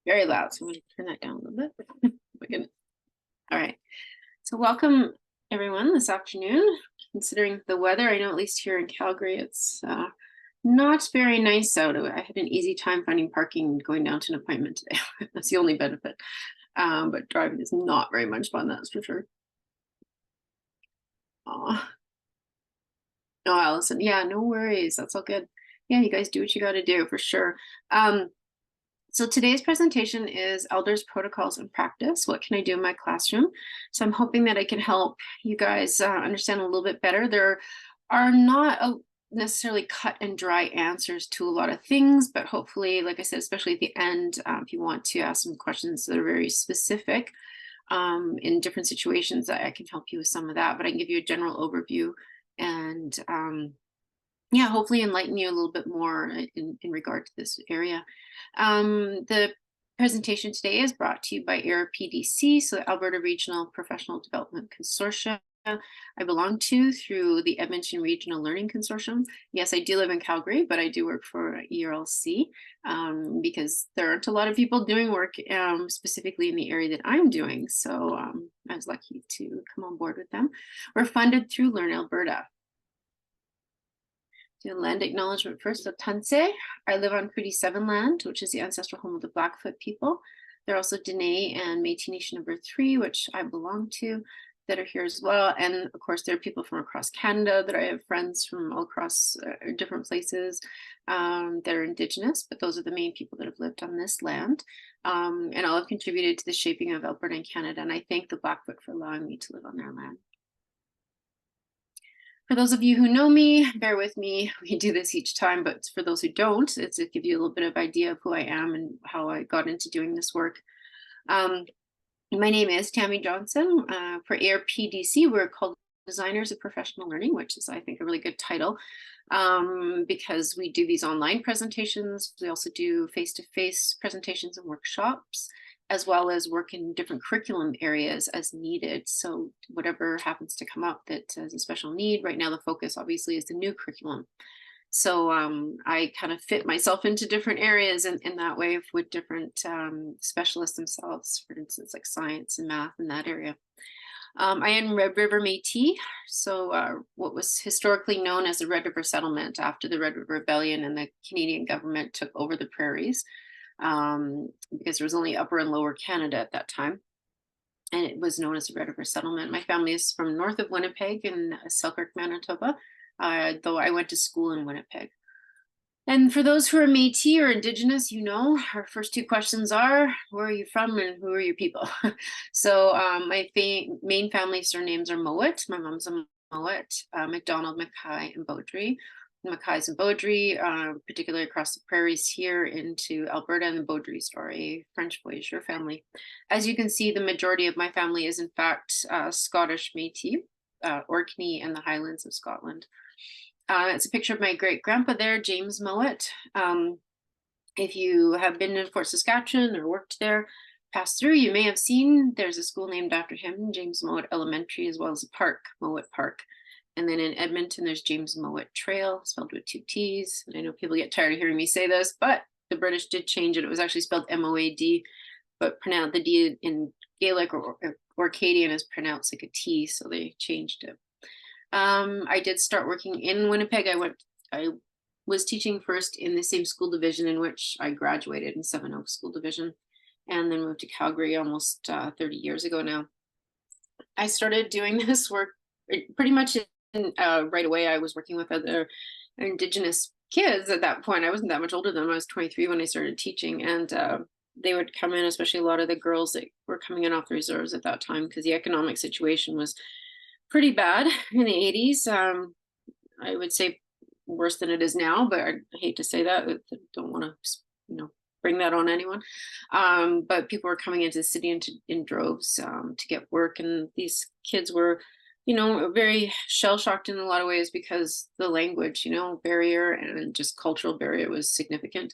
very loud, so I'm going to turn that down a little bit. My goodness. All right. So welcome everyone this afternoon. Considering the weather, I know at least here in Calgary, it's not very nice out. I had an easy time finding parking going down to an appointment today. That's the only benefit. But driving is not very much fun, that's for sure. Oh, no, Allison. Yeah, no worries. That's all good. Yeah, you guys do what you got to do for sure. So today's presentation is Elders Protocols and Practice. What can I do in my classroom? So I'm hoping that I can help you guys understand a little bit better. There are not necessarily cut and dry answers to a lot of things, but hopefully, like I said, especially at the end, if you want to ask some questions that are very specific in different situations, I can help you with some of that, but I can give you a general overview and yeah, hopefully enlighten you a little bit more in regard to this area. The presentation today is brought to you by ARPDC, so the Alberta Regional Professional Development Consortia I belong to through the Edmonton Regional Learning Consortium. Yes, I do live in Calgary, but I do work for ERLC because there aren't a lot of people doing work specifically in the area that I'm doing. So I was lucky to come on board with them. We're funded through Learn Alberta. Do land acknowledgement first. So Tanse, I live on Treaty 7 land, which is the ancestral home of the Blackfoot people. There are also Dene and Métis Nation number 3, which I belong to, that are here as well. And of course, there are people from across Canada that I have friends from all across different places that are Indigenous, but those are the main people that have lived on this land. And all have contributed to the shaping of Alberta and Canada. And I thank the Blackfoot for allowing me to live on their land. For those of you who know me, bear with me. We do this each time, but for those who don't, it's to give you a little bit of idea of who I am and how I got into doing this work. My name is Tammy Johnson. For ARPDC, we're called Designers of Professional Learning, which is, I think, a really good title because we do these online presentations. We also do face-to-face presentations and workshops, as well as work in different curriculum areas as needed. So whatever happens to come up that has a special need, right now the focus obviously is the new curriculum. So I kind of fit myself into different areas in that way with different specialists themselves, for instance, like science and math in that area. I am Red River Métis, so what was historically known as the Red River Settlement after the Red River Rebellion and the Canadian government took over the prairies because there was only Upper and Lower Canada at that time. And it was known as the Red River Settlement. My family is from north of Winnipeg in Selkirk, Manitoba, though I went to school in Winnipeg. And for those who are Métis or Indigenous, you know, our first two questions are, where are you from and who are your people? So my main family surnames are Mowat. My mom's a Mowat, McDonald, Mackay, and Beaudry. The Mackays and Beaudry, particularly across the prairies here into Alberta, and the Beaudrys are a French voyageur family. As you can see, the majority of my family is in fact Scottish Métis, Orkney and the Highlands of Scotland. It's a picture of my great grandpa there, James Mowat. If you have been in Fort Saskatchewan or worked there, passed through, you may have seen there's a school named after him, James Mowat Elementary, as well as a park, Mowat Park. And then in Edmonton, there's James Mowat Trail, spelled with 2 T's. And I know people get tired of hearing me say this, but the British did change it. It was actually spelled M-O-A-D, but pronounced the D in Gaelic or Acadian is pronounced like a T, so they changed it. I did start working in Winnipeg. I was teaching first in the same school division in which I graduated in Seven Oaks School Division, and then moved to Calgary almost 30 years ago now. I started doing this work pretty much right away. I was working with other Indigenous kids at that point. I wasn't that much older than them. I was 23 when I started teaching, and they would come in, especially a lot of the girls that were coming in off the reserves at that time, because the economic situation was pretty bad in the 80s. I would say worse than it is now, but I hate to say that. I don't want to, bring that on anyone. But people were coming into the city in droves to get work, and these kids were, very shell-shocked in a lot of ways because the language, barrier and just cultural barrier was significant.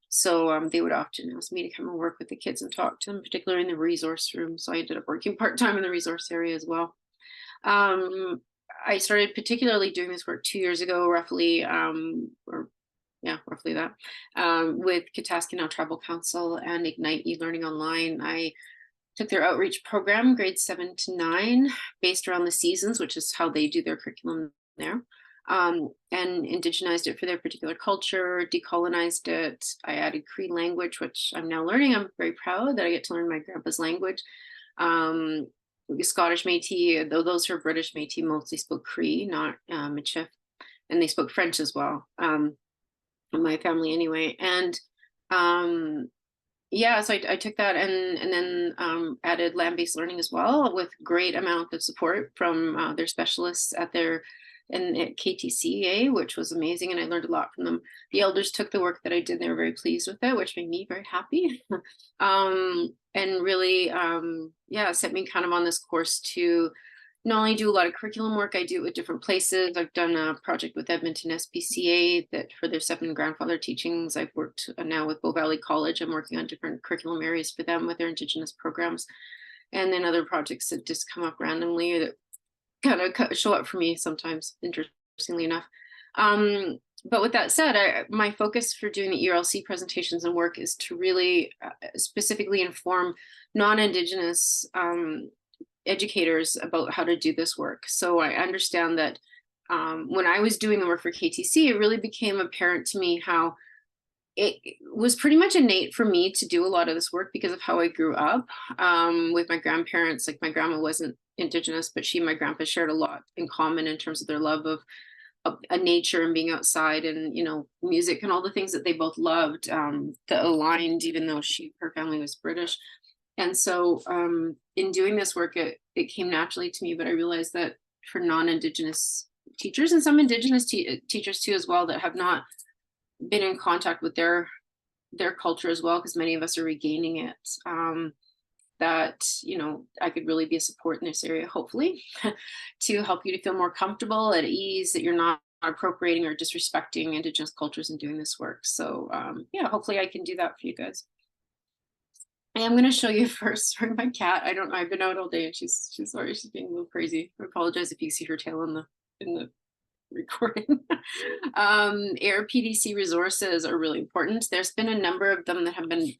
So they would often ask me to come and work with the kids and talk to them, particularly in the resource room. So I ended up working part-time in the resource area as well. I started particularly doing this work 2 years ago, roughly, or yeah, roughly that. With Kataskinou Tribal Council and Ignite eLearning Online, I took their outreach program, grades 7 to 9, based around the seasons, which is how they do their curriculum there, and indigenized it for their particular culture, decolonized it. I added Cree language, which I'm now learning. I'm very proud that I get to learn my grandpa's language. Scottish Métis, though those who are British Métis mostly spoke Cree, not Michif, and they spoke French as well. In my family anyway, and yeah, so I took that and then added land-based learning as well, with great amount of support from their specialists at their and at KTCA, which was amazing, and I learned a lot from them. The elders took the work that I did; they were very pleased with it, which made me very happy, and really, yeah, set me kind of on this course to not only do a lot of curriculum work, I do it with different places. I've done a project with Edmonton SPCA that for their 7 grandfather teachings. I've worked now with Bow Valley College. I'm working on different curriculum areas for them with their Indigenous programs. And then other projects that just come up randomly that kind of show up for me sometimes, interestingly enough. But with that said, my focus for doing the ERLC presentations and work is to really specifically inform non-Indigenous educators about how to do this work. So I understand that when I was doing the work for KTC, it really became apparent to me how it was pretty much innate for me to do a lot of this work because of how I grew up with my grandparents. Like, my grandma wasn't Indigenous, but she and my grandpa shared a lot in common in terms of their love of nature and being outside, and, you know, music and all the things that they both loved, that aligned, even though her family was British. And so in doing this work, it came naturally to me, but I realized that for non-Indigenous teachers, and some Indigenous teachers too as well, that have not been in contact with their culture as well, because many of us are regaining it, that, you know, I could really be a support in this area, hopefully, to help you to feel more comfortable, at ease, that you're not appropriating or disrespecting Indigenous cultures in doing this work. So yeah, hopefully I can do that for you guys. I am going to show you first. Sorry, my cat. I don't know. I've been out all day and she's sorry. She's being a little crazy. I apologize if you see her tail in the recording. ARPDC resources are really important. There's been a number of them that have been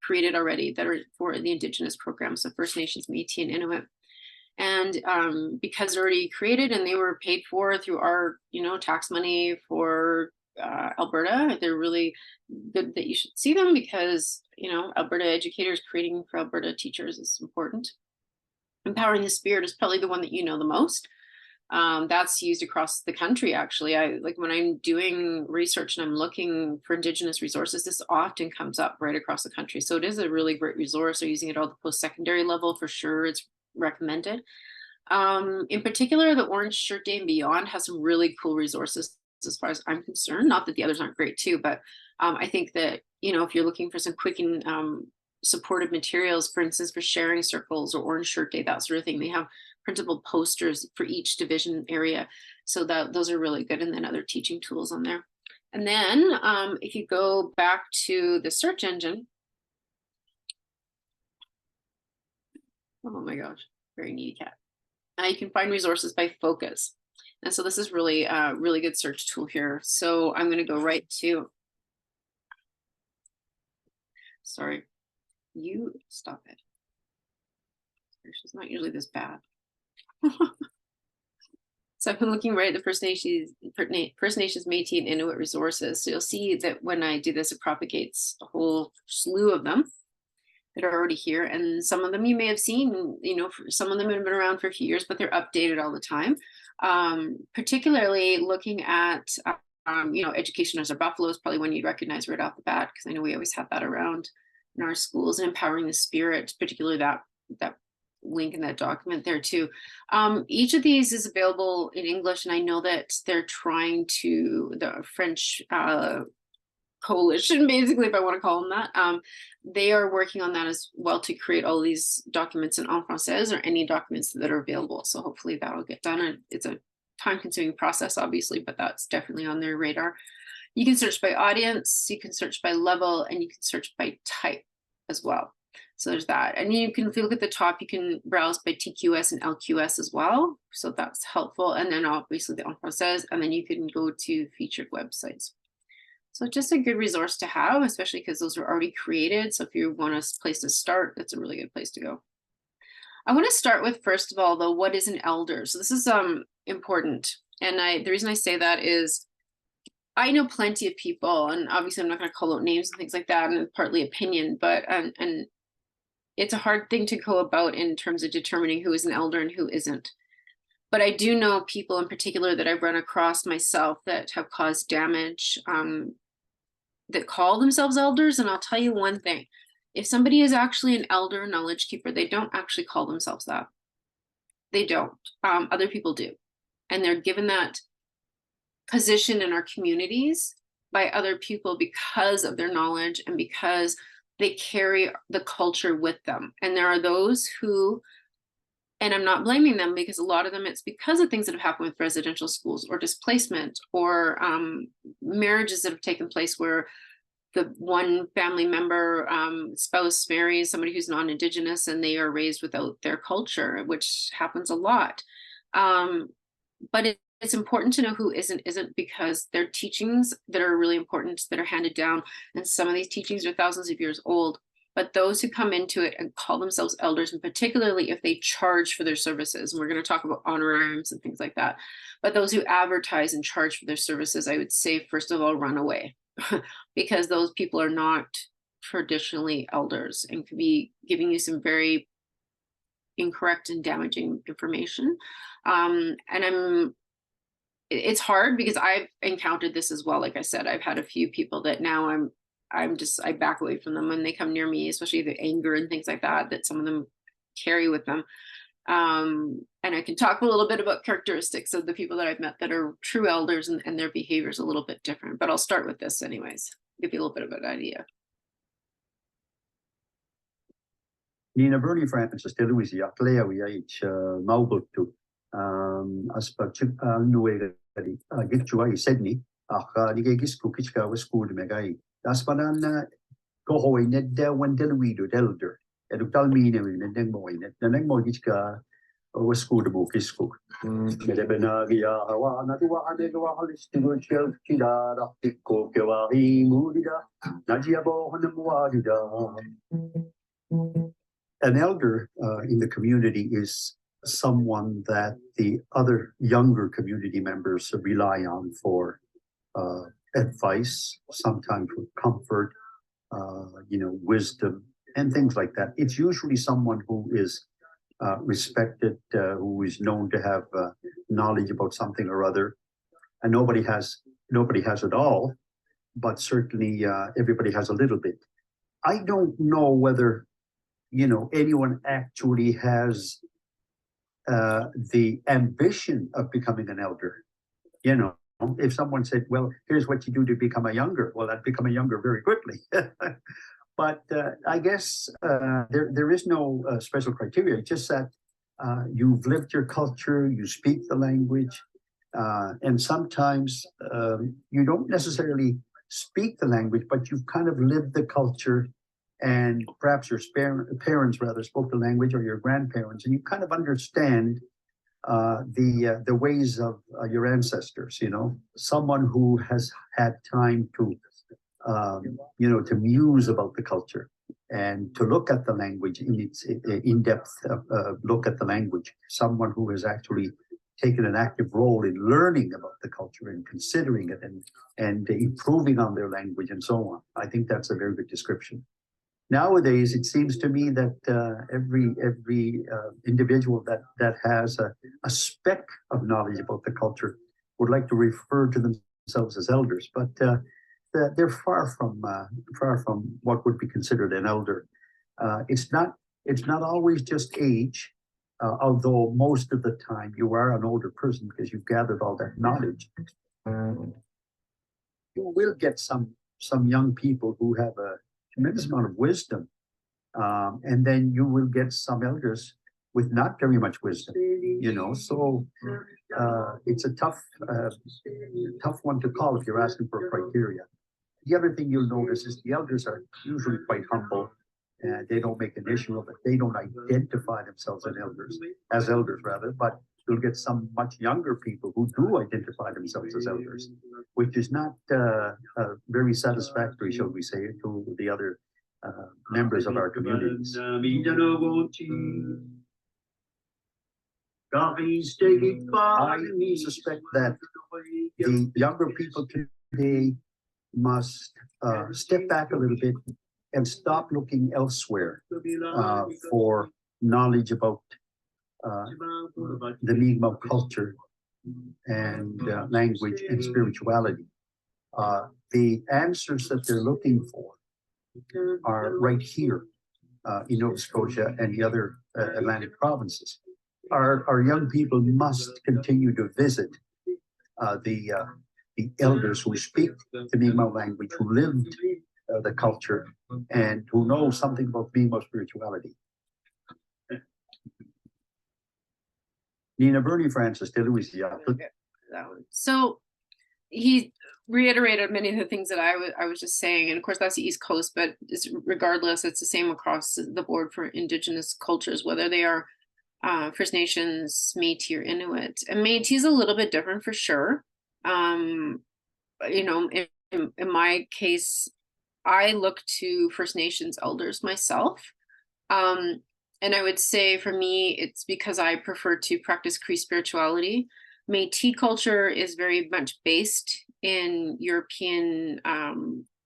created already that are for the Indigenous programs, so First Nations, Métis, and Inuit. And because they're already created and they were paid for through our, you know, tax money for Alberta, they're really good that you should see them, because, you know, Alberta educators creating for Alberta teachers is important. Empowering the Spirit is probably the one that you know the most. That's used across the country, actually. When I'm doing research and I'm looking for Indigenous resources, this often comes up right across the country. So it is a really great resource. They're using it at the post-secondary level for sure. It's recommended. In particular, the Orange Shirt Day and Beyond has some really cool resources as far as I'm concerned. Not that the others aren't great too, but I think that, you know, if you're looking for some quick and supportive materials, for instance, for sharing circles or Orange Shirt Day, that sort of thing, they have printable posters for each division area. So that those are really good. And then other teaching tools on there. And then if you go back to the search engine, oh my gosh, very needy cat. You can find resources by focus. And so this is really a really good search tool here. So I'm going to go right to, sorry, you stop it. She's not usually this bad. So I've been looking right at the First Nations, Métis, and Inuit resources. So you'll see that when I do this, it propagates a whole slew of them that are already here. And some of them you may have seen, you know, some of them have been around for a few years, but they're updated all the time. Particularly looking at, you know, Education as a Buffalo is probably one you'd recognize right off the bat, because I know we always have that around in our schools, and Empowering the Spirit, particularly that link in that document there too. Each of these is available in English, and I know that they're trying to, the French coalition, basically, if I want to call them that, they are working on that as well to create all these documents in français, or any documents that are available. So hopefully that'll get done. And it's a time-consuming process, obviously, but that's definitely on their radar. You can search by audience, you can search by level, and you can search by type as well. So there's that. And you can, if you look at the top, you can browse by TQS and LQS as well. So that's helpful. And then obviously the en français, and then you can go to featured websites. So just a good resource to have, especially because those are already created. So if you want a place to start, that's a really good place to go. I want to start with, first of all, though, what is an elder? So this is important. And the reason I say that is I know plenty of people, and obviously I'm not going to call out names and things like that, and partly opinion, but and it's a hard thing to go about in terms of determining who is an elder and who isn't. But I do know people in particular that I've run across myself that have caused damage, that call themselves elders. And I'll tell you one thing, if somebody is actually an elder, knowledge keeper, they don't actually call themselves that. They don't. Other people do. And they're given that position in our communities by other people because of their knowledge and because they carry the culture with them. And there are those who, and I'm not blaming them, because a lot of them, it's because of things that have happened with residential schools or displacement or marriages that have taken place where the one family member spouse marries somebody who's non-Indigenous and they are raised without their culture, which happens a lot. But it's important to know who isn't, because they're teachings that are really important that are handed down. And some of these teachings are thousands of years old. But those who come into it and call themselves elders, and particularly if they charge for their services, and we're going to talk about honorariums and things like that, but those who advertise and charge for their services, I would say, first of all, run away, because those people are not traditionally elders and could be giving you some very incorrect and damaging information. And it's hard because I've encountered this as well. Like I said, I've had a few people that now I back away from them when they come near me, especially the anger and things like that some of them carry with them. And I can talk a little bit about characteristics of the people that I've met that are true elders, and their behavior is a little bit different, but I'll start with this anyways, give you a little bit of an idea. Nina Bernie Francis de Louisia, Cleo, Maubutu, Aspachuk, Nuega, Gitchua, Sydney, Nigisku, Kitchka, was school to Megai. That's Banana Gohoy, Ned Del, when Deluido, Delder, Educalmina, and Dengoy, the Nemo Gitchka was school to book his cook. Medebenagia, Nadua, Adegua, Holistigo, Chida, Tico, Kawahi, Mudida, Najiabo, Hanamuadida. An elder in the community is someone that the other younger community members rely on for advice, sometimes for comfort, wisdom and things like that. It's usually someone who is respected, who is known to have knowledge about something or other, and nobody has it all, but certainly everybody has a little bit. I don't know whether anyone actually has the ambition of becoming an elder. If someone said, well, here's what you do to become a younger, well, I'd become a younger very quickly. But I guess there is no special criteria. It's just that you've lived your culture, you speak the language, and sometimes you don't necessarily speak the language, but you've kind of lived the culture, and perhaps your parents rather spoke the language, or your grandparents, and you kind of understand the ways of your ancestors. Someone who has had time to to muse about the culture and to look at the language in its in-depth look at the language. Someone who has actually taken an active role in learning about the culture and considering it and improving on their language and so on. I think that's a very good description. Nowadays, it seems to me that every individual that has a speck of knowledge about the culture would like to refer to themselves as elders, but they're far from what would be considered an elder. It's not always just age, although most of the time you are an older person because you've gathered all that knowledge. You will get some young people who have a tremendous amount of wisdom, and then you will get some elders with not very much wisdom. So it's a tough one to call if you're asking for a criteria. The other thing you'll notice is the elders are usually quite humble, and they don't make an issue of it. They don't identify themselves as elders, but you'll get some much younger people who do identify themselves as elders, which is not very satisfactory, shall we say, to the other members of our communities. I suspect that the younger people today must step back a little bit and stop looking elsewhere for knowledge about the Mi'kmaq culture and language and spirituality. The answers that they're looking for are right here in Nova Scotia and the other Atlantic provinces. Our young people must continue to visit the elders who speak the Mi'kmaq language, who lived the culture, and who know something about Mi'kmaq spirituality. Nina Bernie Francis, de Louisiana. So he reiterated many of the things that I was just saying, and of course that's the East Coast, but regardless, it's the same across the board for Indigenous cultures, whether they are First Nations, Métis, or Inuit. And Métis is a little bit different for sure. You know, in my case, I look to First Nations elders myself. And I would say for me, it's because I prefer to practice Cree spirituality. Métis culture is very much based in European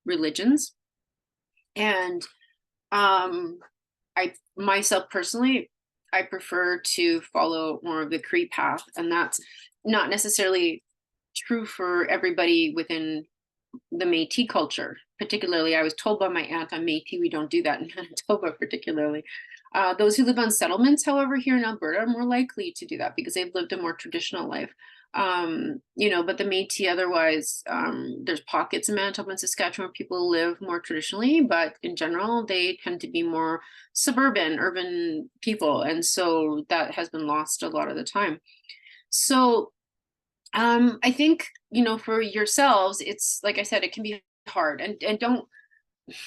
religions. And I myself personally, I prefer to follow more of the Cree path. And that's not necessarily true for everybody within the Métis culture. Particularly, I was told by my aunt I'm Métis, we don't do that in Manitoba particularly. Those who live on settlements, however, here in Alberta are more likely to do that because they've lived a more traditional life. You know, but the Métis otherwise, there's pockets in Manitoba and Saskatchewan where people live more traditionally, but in general, they tend to be more suburban, urban people. And so that has been lost a lot of the time. So I think, you know, for yourselves, it's like I said, it can be hard, and don't,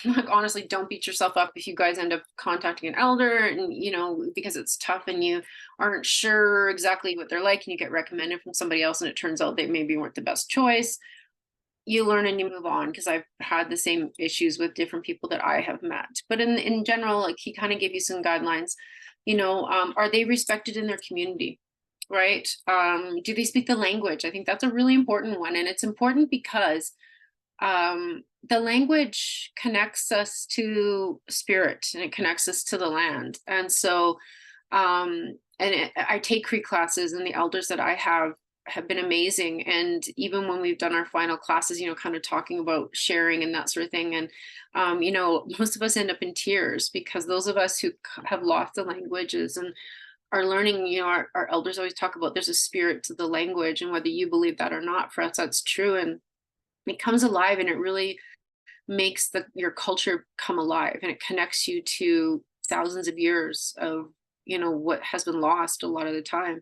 like, honestly, don't beat yourself up if you guys end up contacting an elder and, you know, because it's tough and you aren't sure exactly what they're like and you get recommended from somebody else and it turns out they maybe weren't the best choice. You learn and you move on, because I've had the same issues with different people that I have met. But in general, like, he kind of gave you some guidelines, you know, are they respected in their community? Right? Do they speak the language? I think that's a really important one. And it's important because the language connects us to spirit and it connects us to the land. And so I take Cree classes, and the elders that I have been amazing. And even when we've done our final classes, you know, kind of talking about sharing and that sort of thing. And, you know, most of us end up in tears because those of us who have lost the languages and are learning, you know, our elders always talk about there's a spirit to the language, and whether you believe that or not, for us, that's true. And it comes alive, and it really makes your culture come alive, and it connects you to thousands of years of, you know, what has been lost a lot of the time.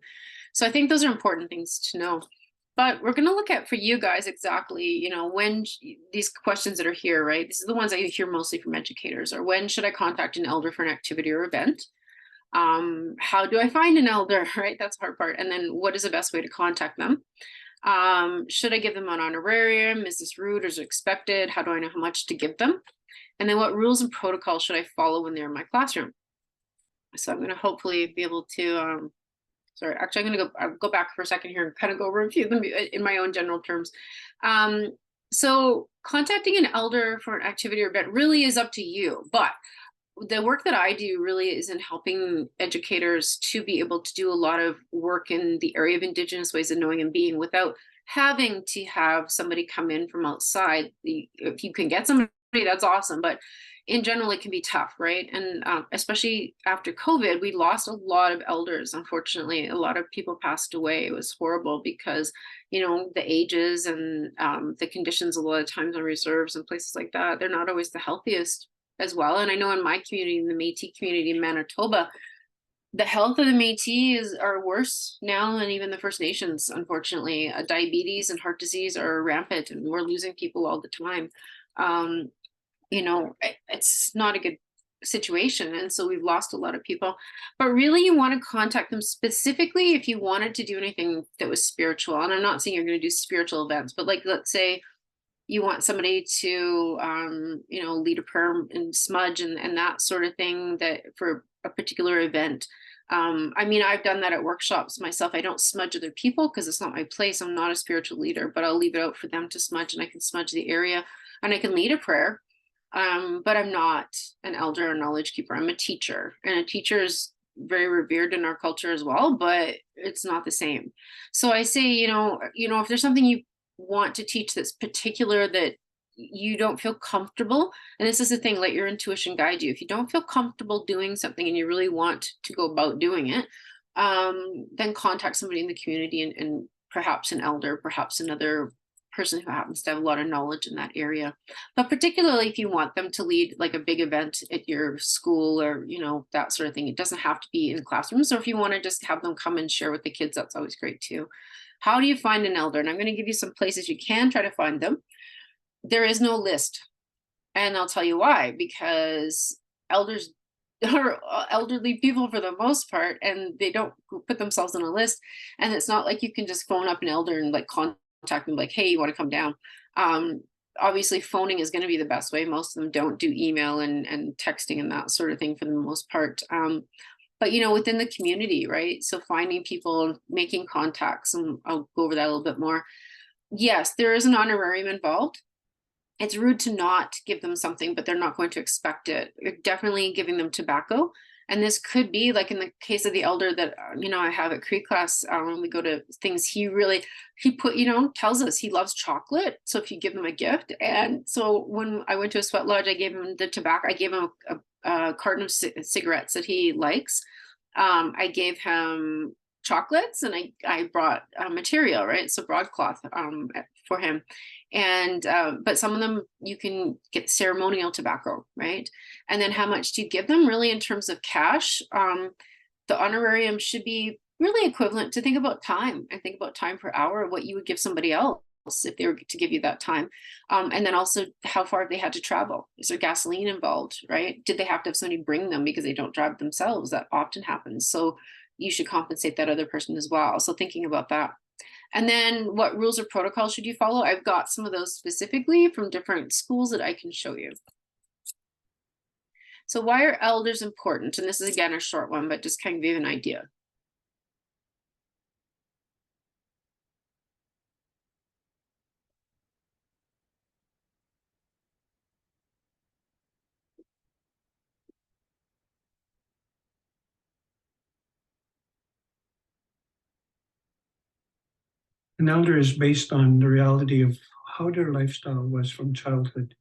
So I think those are important things to know. But we're going to look at, for you guys, exactly, you know, when these questions that are here, right? These are the ones I hear mostly from educators. Or when should I contact an elder for an activity or event? How do I find an elder, right? That's the hard part. And then what is the best way to contact them? Should I give them an honorarium? Is this rude or is it expected? How do I know how much to give them? And then what rules and protocols should I follow when they're in my classroom? So I'm going to hopefully be able to, sorry, actually I'll go back for a second here and kind of go over a few of them in my own general terms. So contacting an elder for an activity or event really is up to you, but the work that I do really is in helping educators to be able to do a lot of work in the area of Indigenous ways of knowing and being without having to have somebody come in from outside. If you can get somebody, that's awesome. But in general, it can be tough, right? And especially after COVID, we lost a lot of elders. Unfortunately, a lot of people passed away. It was horrible because, you know, the ages and the conditions a lot of times on reserves and places like that, they're not always the healthiest as well. And I know in my community, in the Métis community in Manitoba, the health of the Métis are worse now than even the First Nations, unfortunately. Diabetes and heart disease are rampant, and we're losing people all the time. You know, it's not a good situation. And so we've lost a lot of people. But really, you want to contact them specifically if you wanted to do anything that was spiritual. And I'm not saying you're going to do spiritual events, but like, let's say you want somebody to, lead a prayer and smudge and that sort of thing, that for a particular event. I mean, I've done that at workshops myself. I don't smudge other people because it's not my place. I'm not a spiritual leader, but I'll leave it out for them to smudge, and I can smudge the area and I can lead a prayer. But I'm not an elder or knowledge keeper. I'm a teacher, and a teacher is very revered in our culture as well, but it's not the same. So I say, if there's something you want to teach that's particular, that you don't feel comfortable, and this is the thing, let your intuition guide you. If you don't feel comfortable doing something and you really want to go about doing it, then contact somebody in the community, and perhaps an elder, perhaps another person who happens to have a lot of knowledge in that area. But particularly if you want them to lead like a big event at your school, or that sort of thing, it doesn't have to be in classrooms. So if you want to just have them come and share with the kids, that's always great too. How do you find an elder? And I'm going to give you some places you can try to find them. There is no list, and I'll tell you why. Because elders are elderly people for the most part, and they don't put themselves on a list. And it's not like you can just phone up an elder and like contact them like, hey, you want to come down? Obviously phoning is going to be the best way. Most of them don't do email and texting and that sort of thing for the most part. But within the community, right? So finding people, making contacts, and I'll go over that a little bit more. Yes, there is an honorarium involved. It's rude to not give them something, but they're not going to expect it. You're definitely giving them tobacco. And this could be like in the case of the elder that, I have at Cree class, when we go to things, he tells us he loves chocolate. So if you give them a gift. And so when I went to a sweat lodge, I gave him the tobacco. I gave him a carton of cigarettes that he likes. I gave him chocolates, and I brought material, right? So broadcloth for him. And but some of them you can get ceremonial tobacco, right? And then how much do you give them? Really, in terms of cash, the honorarium should be really equivalent to think about time, and think about time per hour of what you would give somebody else if they were to give you that time. And then also, how far have they had to travel? Is there gasoline involved, right? Did they have to have somebody bring them because they don't drive themselves? That often happens. So you should compensate that other person as well. So thinking about that. And then what rules or protocols should you follow? I've got some of those specifically from different schools that I can show you. So why are elders important? And this is again a short one, but just kind of give you an idea. An elder is based on the reality of how their lifestyle was from childhood,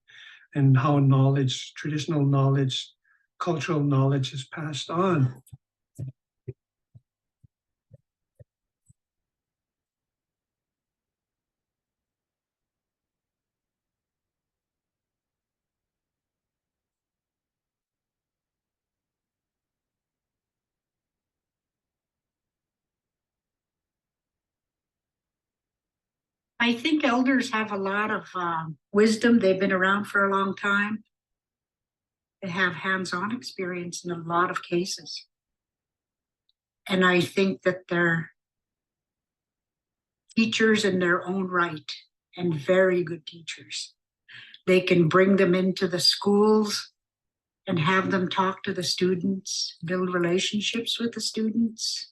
and how knowledge, traditional knowledge, cultural knowledge is passed on. I think elders have a lot of wisdom. They've been around for a long time. They have hands-on experience in a lot of cases. And I think that they're teachers in their own right, and very good teachers. They can bring them into the schools and have them talk to the students, build relationships with the students.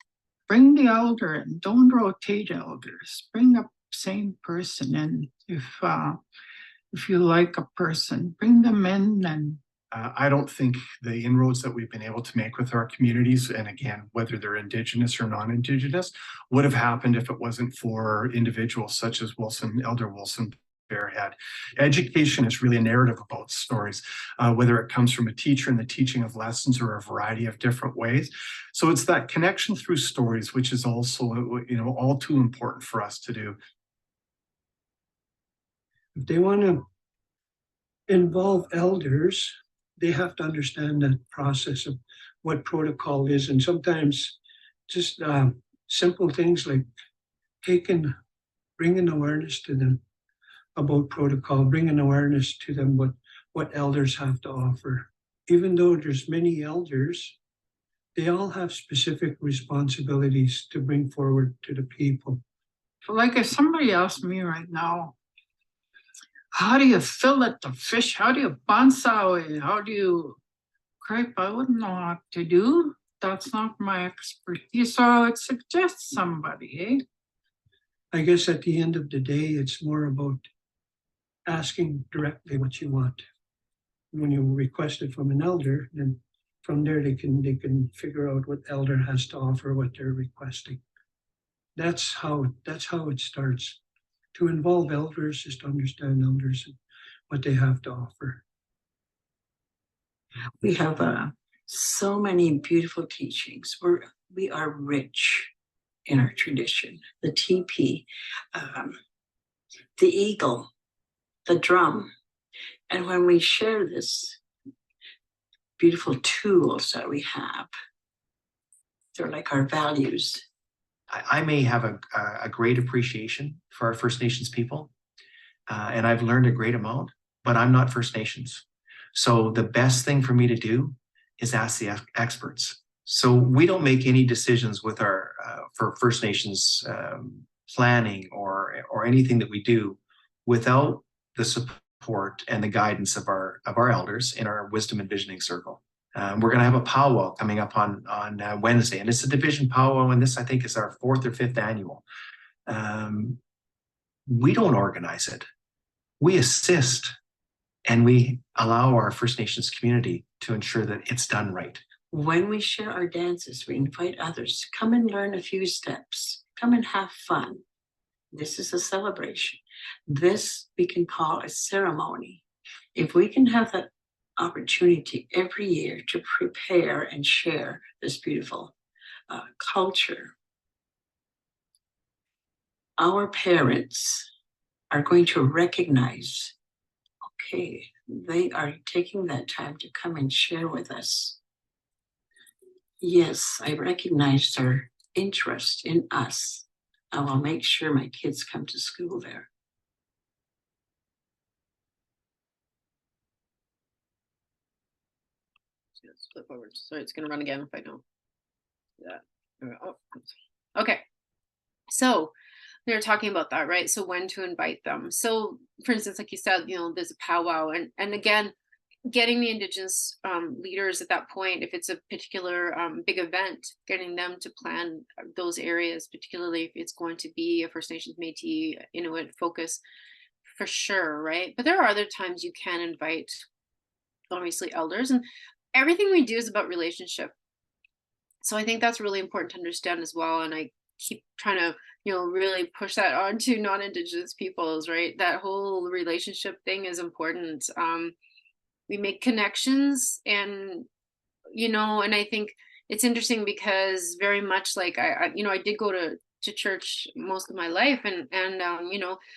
Bring the elder in, don't rotate elders. Bring the same person in. If you like a person, bring them in. And I don't think the inroads that we've been able to make with our communities, and again, whether they're Indigenous or non-Indigenous, would have happened if it wasn't for individuals such as Elder Wilson Barehead. Education is really a narrative about stories, whether it comes from a teacher and the teaching of lessons, or a variety of different ways. So it's that connection through stories, which is also, all too important for us to do. If they want to involve elders, they have to understand the process of what protocol is. And sometimes just simple things like bringing awareness to them about protocol, bringing awareness to them what elders have to offer. even though there's many elders, they all have specific responsibilities to bring forward to the people. Like if somebody asked me right now, how do you fillet the fish? How do you bonsai? How do you crepe? I wouldn't know what to do. That's not my expertise. So I would suggest somebody, eh? I guess at the end of the day, it's more about asking directly what you want. When you request it from an elder, then from there they can figure out what elder has to offer, what they're requesting. That's how it starts. To involve elders is to understand elders and what they have to offer. We have so many beautiful teachings. We are rich in our tradition. The teepee, the eagle, the drum. And when we share this beautiful tools that we have, they're like our values. I may have a great appreciation for our First Nations people, and I've learned a great amount, but I'm not First Nations. So the best thing for me to do is ask the experts. So we don't make any decisions with our for First Nations planning or anything that we do without the support and the guidance of our elders in our wisdom and visioning circle. We're going to have a powwow coming up on Wednesday, and it's a division powwow, and this I think is our 4th or 5th annual. We don't organize it. We assist, and we allow our First Nations community to ensure that it's done right. When we share our dances, we invite others to come and learn a few steps. Come and have fun. This is a celebration. This we can call a ceremony. If we can have that opportunity every year to prepare and share this beautiful culture, our parents are going to recognize, okay, they are taking that time to come and share with us. Yes, I recognize their interest in us. I will make sure my kids come to school there. Let's flip forward. Sorry, it's going to run again if I don't. Yeah. Oh. Okay. So they're talking about that, right? So when to invite them. So for instance, like you said, there's a powwow, and again, getting the Indigenous leaders at that point, if it's a particular big event, getting them to plan those areas, particularly if it's going to be a First Nations, Métis, Inuit focus, for sure, right? But there are other times you can invite, obviously, elders, and everything we do is about relationship. So I think that's really important to understand as well. And I keep trying to, really push that on to non-Indigenous peoples, right? That whole relationship thing is important. We make connections, and and I think it's interesting because very much like I did go to church most of my life, and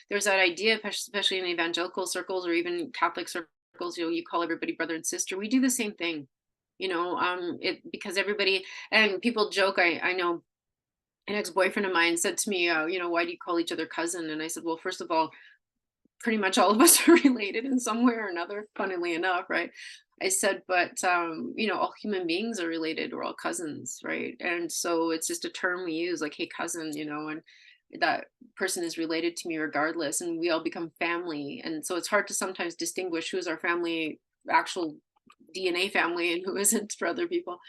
there's that idea, especially in evangelical circles or even Catholic circles, you call everybody brother and sister. We do the same thing, because everybody, and people joke. I know an ex-boyfriend of mine said to me, why do you call each other cousin? And I said, well, first of all, pretty much all of us are related in some way or another, funnily enough, right? I said, but all human beings are related. We're all cousins, right? And so it's just a term we use, like, hey, cousin, and that person is related to me regardless, and we all become family. And so it's hard to sometimes distinguish who is our family, actual DNA family, and who isn't for other people.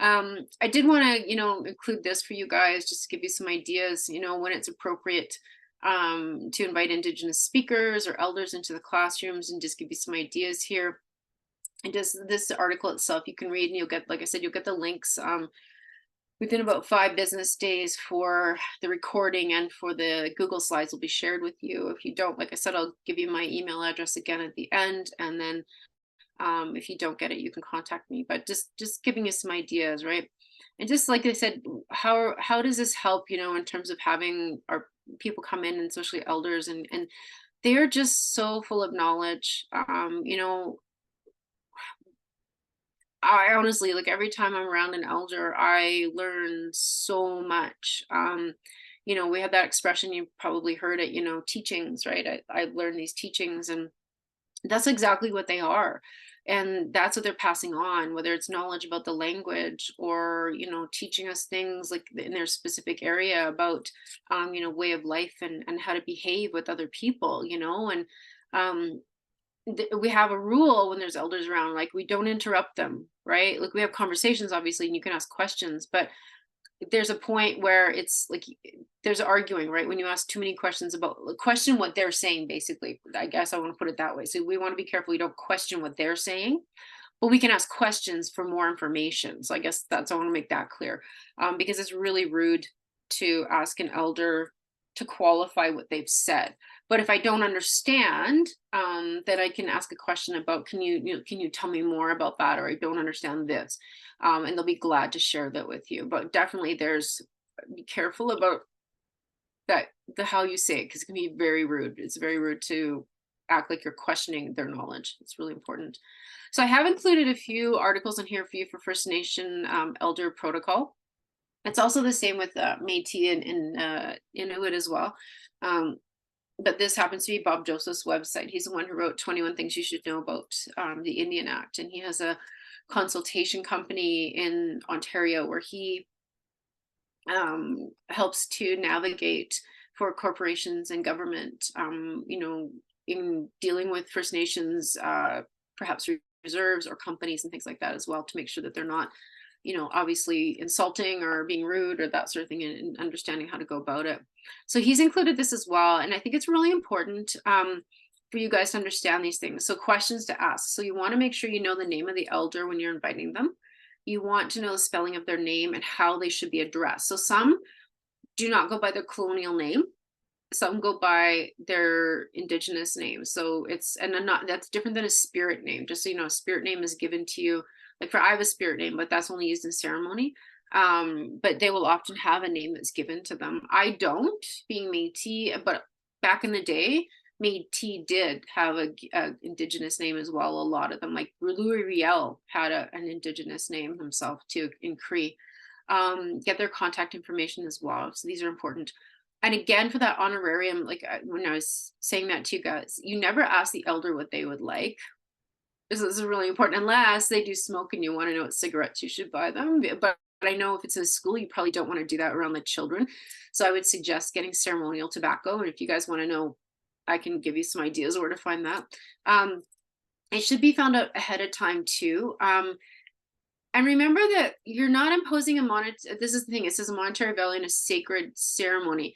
I did want to, include this for you guys, just to give you some ideas, when it's appropriate to invite Indigenous speakers or elders into the classrooms, and just give you some ideas here. And just this article itself, you can read, and you'll get, like I said, you'll get the links within about 5 business days for the recording, and for the Google Slides will be shared with you. If you don't, like I said, I'll give you my email address again at the end, and then if you don't get it, you can contact me. But just giving you some ideas, right? And just like I said, how does this help, in terms of having our people come in, and especially elders, and they're just so full of knowledge. I honestly, like, every time I'm around an elder, I learn so much. We have that expression, you probably heard it, teachings, right? I learned these teachings, and That's exactly what they are. And that's what they're passing on, whether it's knowledge about the language or, teaching us things like in their specific area about, way of life and how to behave with other people, and um, we have a rule when there's elders around, like we don't interrupt them, right? Like we have conversations, obviously, and you can ask questions, but there's a point where it's like there's arguing, right? When you ask too many questions about question what they're saying, basically, I guess I want to put it that way. So we want to be careful we don't question what they're saying, but we can ask questions for more information. So I guess I want to make that clear, because it's really rude to ask an elder to qualify what they've said. But if I don't understand, then I can ask a question about, can you tell me more about that? Or I don't understand this. And they'll be glad to share that with you. But definitely be careful about the how you say it, because it can be very rude. It's very rude to act like you're questioning their knowledge. It's really important. So I have included a few articles in here for you for First Nation elder protocol. It's also the same with Métis and Inuit as well. But this happens to be Bob Joseph's website. He's the one who wrote 21 Things You Should Know About the Indian Act. And he has a consultation company in Ontario where he helps to navigate for corporations and government, in dealing with First Nations, perhaps reserves or companies and things like that as well, to make sure that they're not, obviously insulting or being rude or that sort of thing, and understanding how to go about it. So he's included this as well. And I think it's really important for you guys to understand these things. So questions to ask. So you want to make sure you know the name of the elder when you're inviting them. You want to know the spelling of their name and how they should be addressed. So some do not go by their colonial name. Some go by their Indigenous name. So that's different than a spirit name. Just so you know, a spirit name is given to you. Like I have a spirit name, but that's only used in ceremony. But they will often have a name that's given to them. I don't, being Métis, but back in the day, Métis did have a Indigenous name as well. A lot of them, like Louis Riel, had an Indigenous name himself too in Cree. Get their contact information as well. So these are important. And again, for that honorarium, like when I was saying that to you guys, you never ask the elder what they would like. This is really important, unless they do smoke and you want to know what cigarettes you should buy them. But I know if it's in a school, you probably don't want to do that around the children. So I would suggest getting ceremonial tobacco. And if you guys want to know, I can give you some ideas where to find that. It should be found out ahead of time too. And remember that you're not imposing this is the thing, it says a monetary value in a sacred ceremony.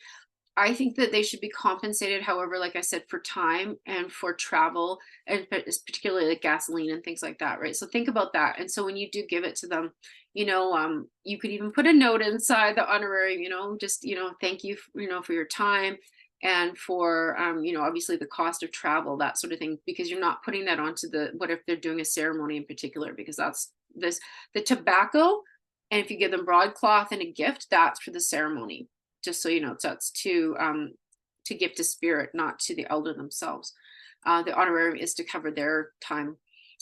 I think that they should be compensated, however, like I said, for time and for travel, and particularly like gasoline and things like that, right? So think about that. And so when you do give it to them, you could even put a note inside the honorarium, just, thank you, for your time and for, obviously the cost of travel, that sort of thing, because you're not putting that onto what if they're doing a ceremony in particular, because that's the tobacco. And if you give them broadcloth and a gift, that's for the ceremony. Just so you know, so that's to give to spirit, not to the elder themselves. The honorarium is to cover their time.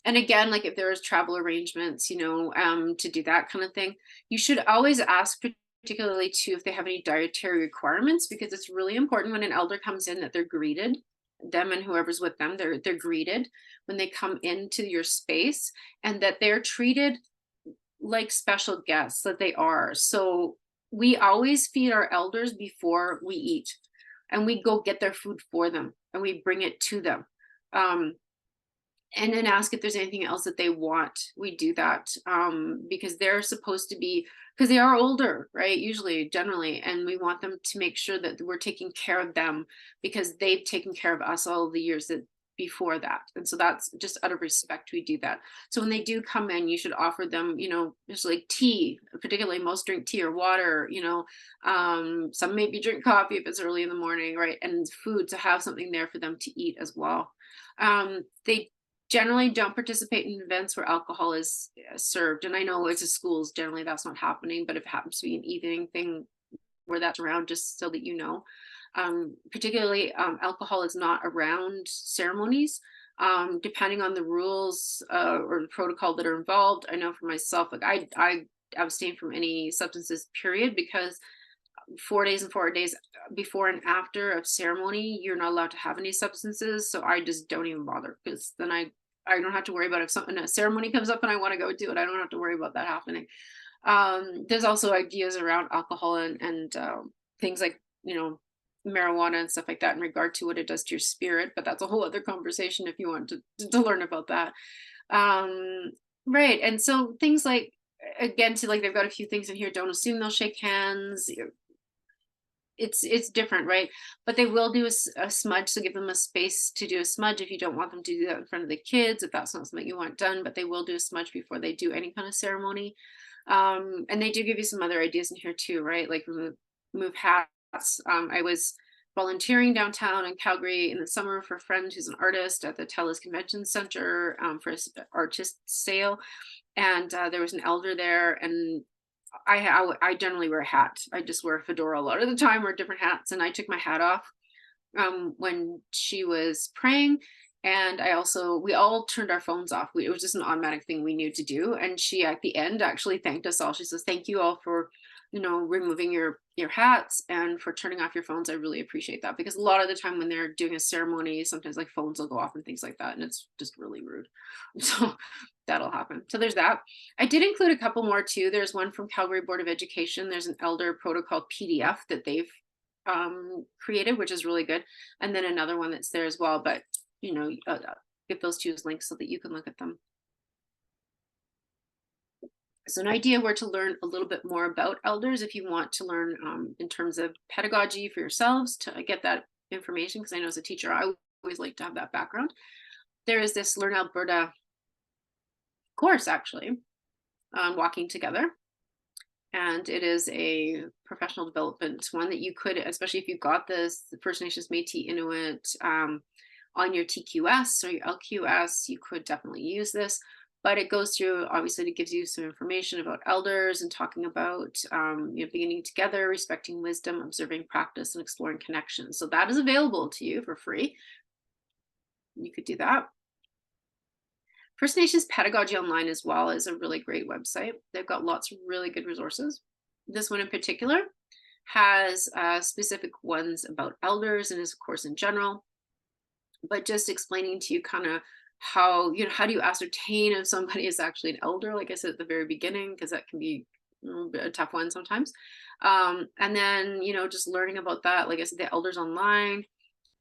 And again, like if there is travel arrangements, to do that kind of thing, you should always ask, particularly too, if they have any dietary requirements, because it's really important when an elder comes in that they're greeted, them and whoever's with them, they're greeted when they come into your space, and that they're treated like special guests that they are. So we always feed our elders before we eat, and we go get their food for them and we bring it to them. And then ask if there's anything else that they want. We do that because they're supposed to be, because they are older, right? Usually, generally, and we want them to make sure that we're taking care of them because they've taken care of us all the years before that. And so that's just out of respect, we do that. So when they do come in, you should offer them, just like tea, particularly most drink tea or water, some maybe drink coffee if it's early in the morning, right? And food, to have something there for them to eat as well. They generally don't participate in events where alcohol is served. And I know as a schools, generally that's not happening, but if it happens to be an evening thing where that's around, just so that you know. Particularly alcohol is not around ceremonies, depending on the rules or the protocol that are involved. I know for myself, like I abstain from any substances, period, because 4 days and 4 days before and after of ceremony, you're not allowed to have any substances. So I just don't even bother, because then I don't have to worry about if something a ceremony comes up and I want to go do it. I don't have to worry about that happening. There's also ideas around alcohol and things like, you know, marijuana and stuff like that in regard to what it does to your spirit, but that's a whole other conversation if you want to learn about that. Right. And so things like, again, to like, they've got a few things in here. Don't assume they'll shake hands. It's different, right? But they will do a smudge, so give them a space to do a smudge if you don't want them to do that in front of the kids, if that's not something you want done. But they will do a smudge before they do any kind of ceremony. And they do give you some other ideas in here too, right? Like remove hats. I was volunteering downtown in Calgary in the summer for a friend who's an artist at the TELUS Convention Center for an artist sale. And there was an elder there, and I generally wear a hat. I just wear a fedora a lot of the time, or different hats. And I took my hat off when she was praying. And we all turned our phones off. It was just an automatic thing we knew to do. And she, at the end, actually thanked us all. She says, "Thank you all for, you know, removing your hats and for turning off your phones. I really appreciate that." Because a lot of the time when they're doing a ceremony, sometimes like phones will go off and things like that. And it's just really rude. So that'll happen. So there's that. I did include a couple more too. There's one from Calgary Board of Education. There's an elder protocol PDF that they've created, which is really good. And then another one that's there as well. But, you know, get those two as links so that you can look at them. So an idea where to learn a little bit more about elders, if you want to learn in terms of pedagogy for yourselves, to get that information, because I know as a teacher, I always like to have that background. There is this Learn Alberta course, actually, Walking Together. And it is a professional development one that you could, especially if you've got this First Nations, Métis, Inuit on your TQS or your LQS, you could definitely use this. But it goes through, obviously, it gives you some information about elders and talking about you know, beginning together, respecting wisdom, observing practice, and exploring connections. So that is available to you for free. You could do that. First Nations Pedagogy Online as well is a really great website. They've got lots of really good resources. This one in particular has specific ones about elders and is, of course, in general, but just explaining to you kind of how, you know, how do you ascertain if somebody is actually an elder, like I said at the very beginning, because that can be a tough one sometimes. And then, you know, just learning about that. Like I said, the elders online,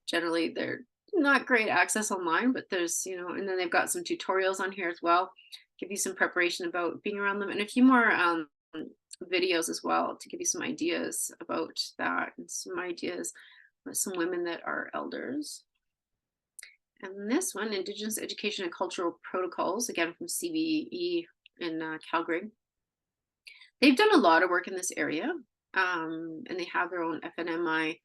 generally they're not great access online, but there's, you know, and then they've got some tutorials on here as well, give you some preparation about being around them, and a few more videos as well to give you some ideas about that, and some ideas with some women that are elders. And this one, Indigenous Education and Cultural Protocols, again from CBE in Calgary. They've done a lot of work in this area, and they have their own FNMI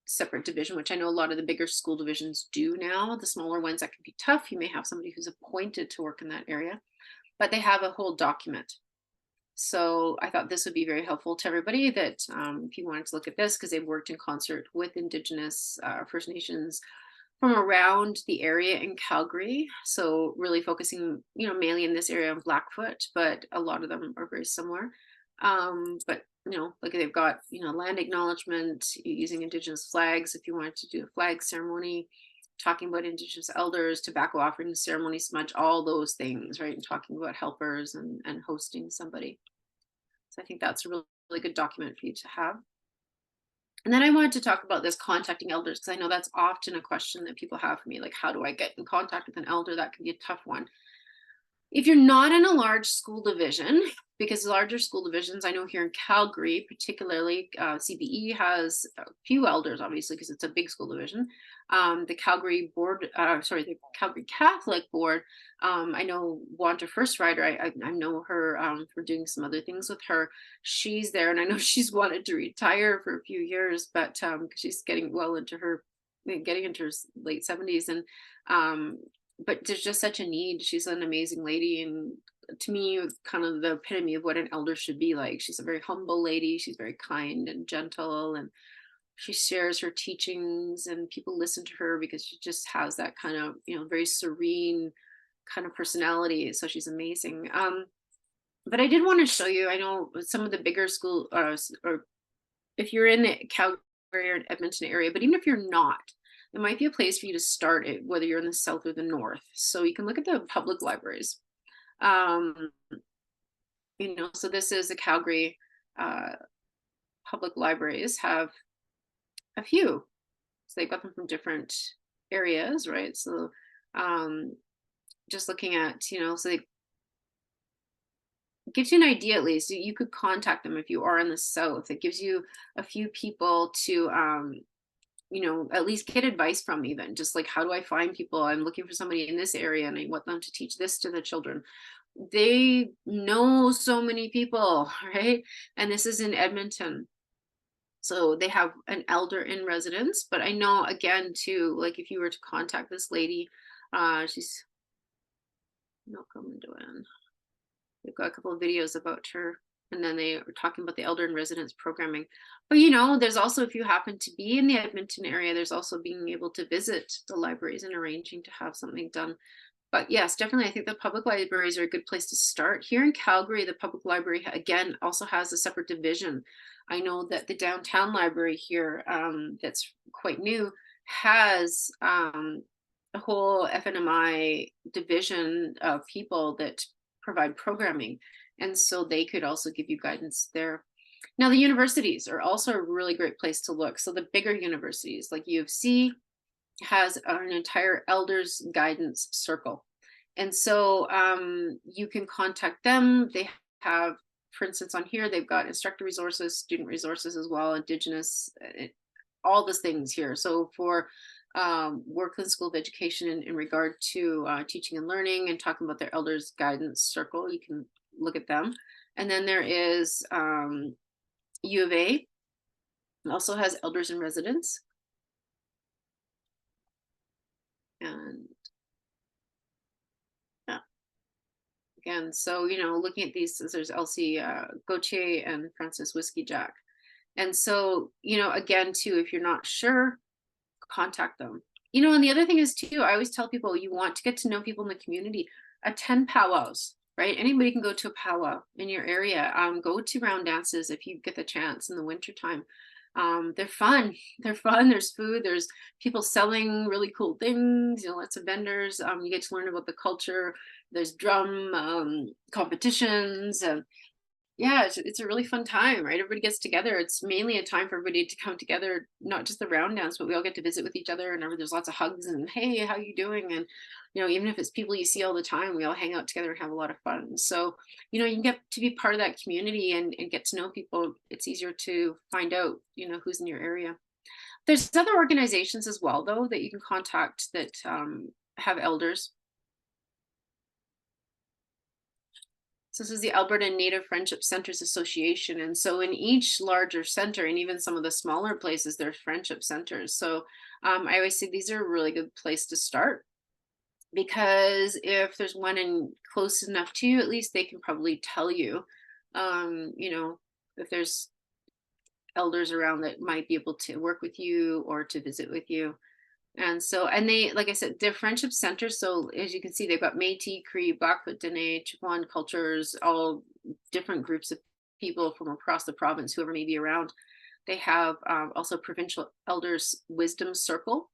separate division, which I know a lot of the bigger school divisions do now. The smaller ones, that can be tough. You may have somebody who's appointed to work in that area, but they have a whole document. So I thought this would be very helpful to everybody, that if you wanted to look at this, because they've worked in concert with Indigenous First Nations from around the area in Calgary. So really focusing, you know, mainly in this area of Blackfoot, but a lot of them are very similar. But you know, like they've got, you know, land acknowledgement, using Indigenous flags if you wanted to do a flag ceremony, talking about Indigenous elders, tobacco offering ceremony, smudge, all those things, right? And talking about helpers and hosting somebody. So I think that's a really, really good document for you to have. And then I wanted to talk about this contacting elders, because I know that's often a question that people have for me, like, how do I get in contact with an elder? That can be a tough one. If you're not in a large school division, because larger school divisions, I know here in Calgary, particularly CBE has a few elders, obviously, because it's a big school division. The Calgary Board, the Calgary Catholic Board, I know Wanda First Rider, I know her for doing some other things with her. She's there, and I know she's wanted to retire for a few years, but she's getting well into her, late 70s, and but there's just such a need. She's an amazing lady, and to me, kind of the epitome of what an elder should be like. She's a very humble lady. She's very kind and gentle, and she shares her teachings, and people listen to her because she just has that kind of, you know, very serene kind of personality. So she's amazing. But I did want to show you, I know some of the bigger school or if you're in the Calgary or Edmonton area, but even if you're not, it might be a place for you to start it, whether you're in the south or the north. So you can look at the public libraries. So this is the Calgary public libraries have a few. So they've got them from different areas, right? So just looking at, so they gives you an idea at least. You could contact them if you are in the south. It gives you a few people to at least get advice from, even just like, how do I find people? I'm looking for somebody in this area and I want them to teach this to the children. They know so many people, right? And this is in Edmonton. So they have an elder in residence, but I know, again, too, like if you were to contact this lady, she's not coming to in. They've got a couple of videos about her, and then they were talking about the elder in residence programming. But there's also, if you happen to be in the Edmonton area, there's also being able to visit the libraries and arranging to have something done. But yes, definitely, I think the public libraries are a good place to start. Here in Calgary, the public library, again, also has a separate division. I know that the downtown library here, that's quite new, has a whole FNMI division of people that provide programming. And so they could also give you guidance there. Now, the universities are also a really great place to look. So the bigger universities like U of C has an entire elders guidance circle. And so you can contact them. They have, for instance, on here, they've got instructor resources, student resources as well, Indigenous, all those things here. So for work in School of Education in regard to teaching and learning and talking about their elders guidance circle, you can look at them. And then there is U of A, also has elders in residence. And yeah, again, so looking at these, there's Elsie Gauthier and Francis Whiskey Jack. And so again too, if you're not sure, contact them. And the other thing is too, I always tell people, you want to get to know people in the community, attend powwows, right? Anybody can go to a powwow in your area. Go to round dances if you get the chance in the wintertime. They're fun. There's food, there's people selling really cool things, lots of vendors. You get to learn about the culture. There's drum competitions. Yeah, it's a really fun time, right? Everybody gets together. It's mainly a time for everybody to come together, not just the round dance, but we all get to visit with each other, and there's lots of hugs and, hey, how you doing? And even if it's people you see all the time, we all hang out together and have a lot of fun. So you can get to be part of that community and get to know people. It's easier to find out who's in your area. There's other organizations as well, though, that you can contact that have elders. So this is the Alberta Native Friendship Centers Association. And so in each larger center, and even some of the smaller places, there's friendship centers. So I always say these are a really good place to start, because if there's one in close enough to you, at least they can probably tell you, if there's elders around that might be able to work with you or to visit with you. And so, and they, like I said, they're friendship centers. So as you can see, they've got Métis, Cree, Blackfoot, Dene, Chippewa cultures, all different groups of people from across the province, whoever may be around. They have also Provincial Elders Wisdom Circle.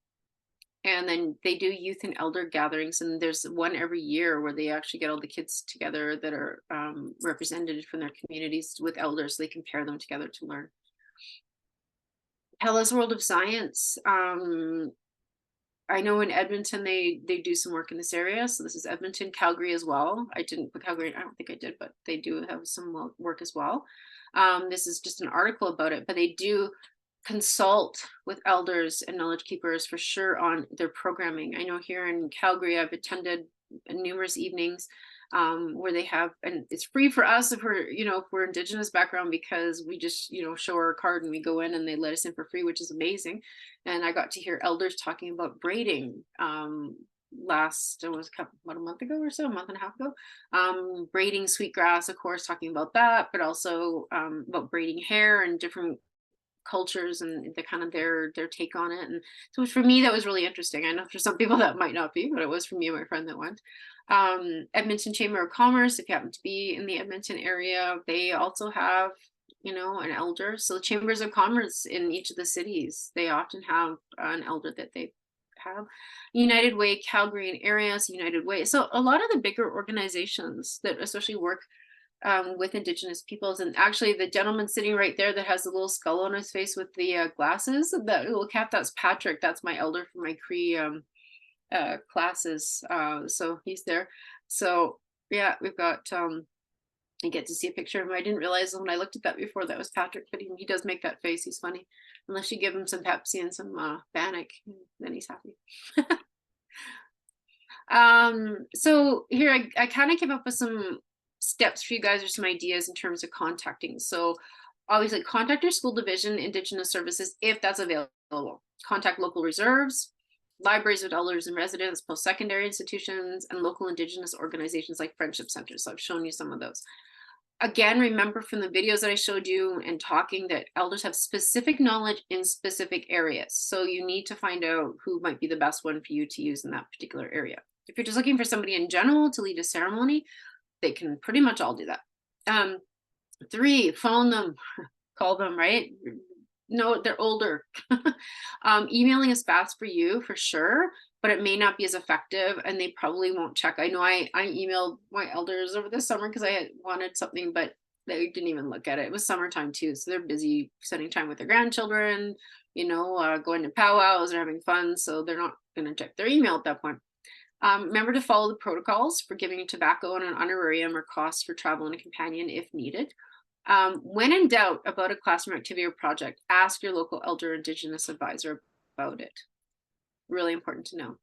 And then they do youth and elder gatherings. And there's one every year where they actually get all the kids together that are represented from their communities with elders. So they can pair them together to learn. Pella's World of Science. I know in Edmonton, they do some work in this area. So this is Edmonton, Calgary as well. I didn't put Calgary, I don't think I did, but they do have some work as well. This is just an article about it, but they do consult with elders and knowledge keepers for sure on their programming. I know here in Calgary, I've attended numerous evenings where they have, and it's free for us if we're Indigenous background, because we just show our card and we go in and they let us in for free, which is amazing. And I got to hear elders talking about braiding last, it was about a month ago or so, a month and a half ago, braiding sweetgrass, of course, talking about that, but also about braiding hair and different cultures and the kind of their take on it. And so for me, that was really interesting. I know for some people that might not be, but it was for me and my friend that went. Edmonton Chamber of Commerce, if you happen to be in the Edmonton area, they also have you know, an elder. So chambers of commerce in each of the cities, they often have an elder that they have. United Way, Calgary and areas, United Way. So a lot of the bigger organizations that especially work with Indigenous peoples, and actually the gentleman sitting right there that has the little skull on his face with the glasses, that little cap, that's Patrick. That's my elder for my Cree classes. So he's there. So yeah, we've got I get to see a picture of him. I didn't realize when I looked at that before that was Patrick, but he does make that face. He's funny. Unless you give him some Pepsi and some Bannock, then he's happy. So here I kind of came up with some steps for you guys or some ideas in terms of contacting. So obviously contact your school division, Indigenous services, if that's available. Contact local reserves, libraries with elders and residents, post-secondary institutions, and local Indigenous organizations like friendship centers. So I've shown you some of those. Again, remember from the videos that I showed you and talking that elders have specific knowledge in specific areas. So you need to find out who might be the best one for you to use in that particular area. If you're just looking for somebody in general to lead a ceremony, they can pretty much all do that. 3, phone them, call them, right? No, they're older. Emailing is fast for you for sure, but it may not be as effective and they probably won't check. I know I emailed my elders over the summer because I had wanted something, but they didn't even look at it. It was summertime too. So they're busy spending time with their grandchildren, you know, going to powwows or having fun. So they're not going to check their email at that point. Remember to follow the protocols for giving tobacco and an honorarium or costs for travel and a companion if needed. When in doubt about a classroom activity or project, ask your local elder Indigenous advisor about it. Really important to know.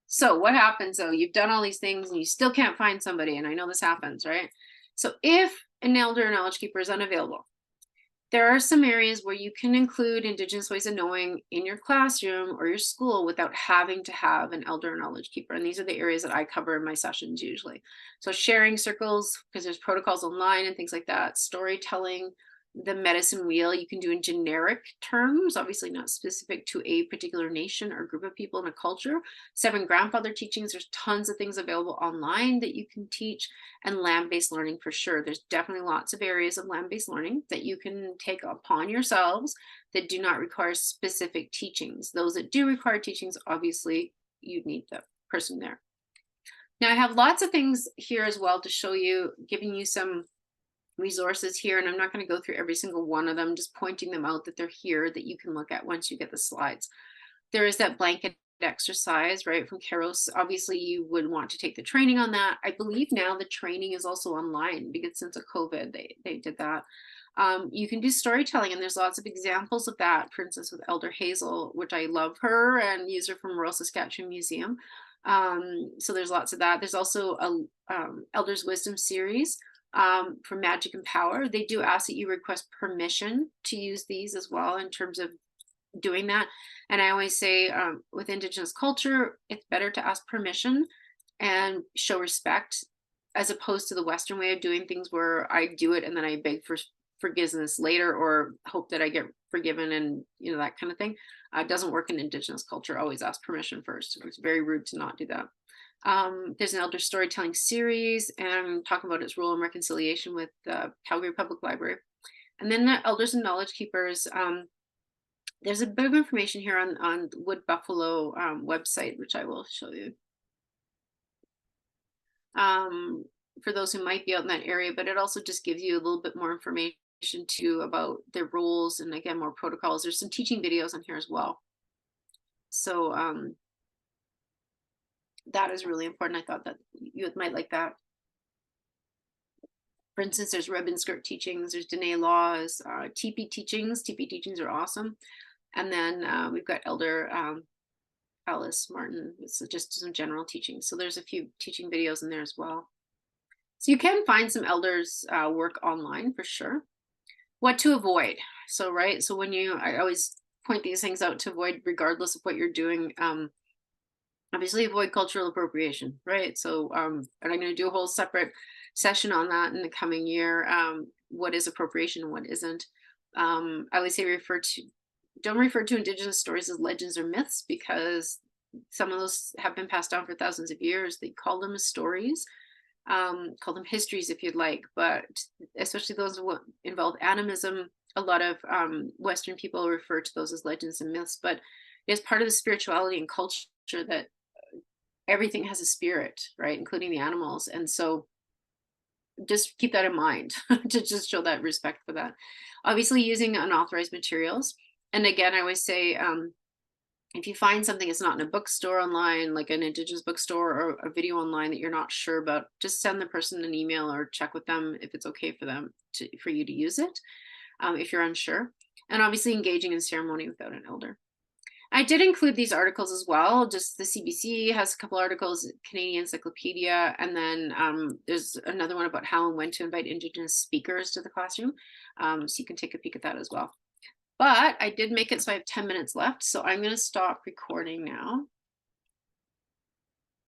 So what happens though? You've done all these things and you still can't find somebody, and I know this happens, right? So if an elder or knowledge keeper is unavailable, there are some areas where you can include Indigenous ways of knowing in your classroom or your school without having to have an elder or knowledge keeper. And these are the areas that I cover in my sessions usually. So sharing circles, because there's protocols online and things like that, storytelling, the medicine wheel you can do in generic terms, obviously not specific to a particular nation or group of people in a culture. 7 grandfather teachings, there's tons of things available online that you can teach, and land-based learning for sure. There's definitely lots of areas of land-based learning that you can take upon yourselves that do not require specific teachings. Those that do require teachings, obviously you need the person there. Now I have lots of things here as well to show you, giving you some resources here, and I'm not going to go through every single one of them, just pointing them out that they're here that you can look at once you get the slides. There is that blanket exercise, right, from Kairos. Obviously you would want to take the training on that. I believe now the training is also online because since of COVID they did that. You can do storytelling, and there's lots of examples of that, for instance with Elder Hazel, which I love her and use her from Royal Saskatchewan Museum. So there's lots of that. There's also a Elders Wisdom series for Magic and Power. They do ask that you request permission to use these as well in terms of doing that. And I always say with Indigenous culture, it's better to ask permission and show respect as opposed to the Western way of doing things where I do it and then I beg for forgiveness later or hope that I get forgiven and, you know, that kind of thing. It doesn't work in Indigenous culture. Always ask permission first. It's very rude to not do that. There's an elder storytelling series and talking about its role in reconciliation with the Calgary Public Library. And then the elders and knowledge keepers. There's a bit of information here on the Wood Buffalo website, which I will show you. For those who might be out in that area, but it also just gives you a little bit more information too about their roles and again, more protocols. There's some teaching videos on here as well. So that is really important. I thought that you might like that. For instance, there's ribbon skirt teachings, there's Dene laws, teepee teachings. Teepee teachings are awesome. And then we've got Elder Alice Martin. It's just some general teaching. So there's a few teaching videos in there as well. So you can find some elders work online for sure. What to avoid. So, right. So when I always point these things out to avoid regardless of what you're doing. Obviously avoid cultural appropriation, right? So, and I'm going to do a whole separate session on that in the coming year. What is appropriation and what isn't? I always say don't refer to Indigenous stories as legends or myths because some of those have been passed down for thousands of years. They call them as stories. call them histories if you'd like, but especially those who involve animism. A lot of Western people refer to those as legends and myths, but it is part of the spirituality and culture that everything has a spirit, right, including the animals. And so just keep that in mind to just show that respect for that. Obviously, using unauthorized materials. And again, I always say, if you find something that's not in a bookstore online, like an Indigenous bookstore or a video online that you're not sure about, just send the person an email or check with them if it's okay for them for you to use it, if you're unsure. And obviously engaging in ceremony without an elder. I did include these articles as well. Just the CBC has a couple articles, Canadian Encyclopedia, and then there's another one about how and when to invite Indigenous speakers to the classroom. So you can take a peek at that as well. But I did make it so I have 10 minutes left. So I'm going to stop recording now.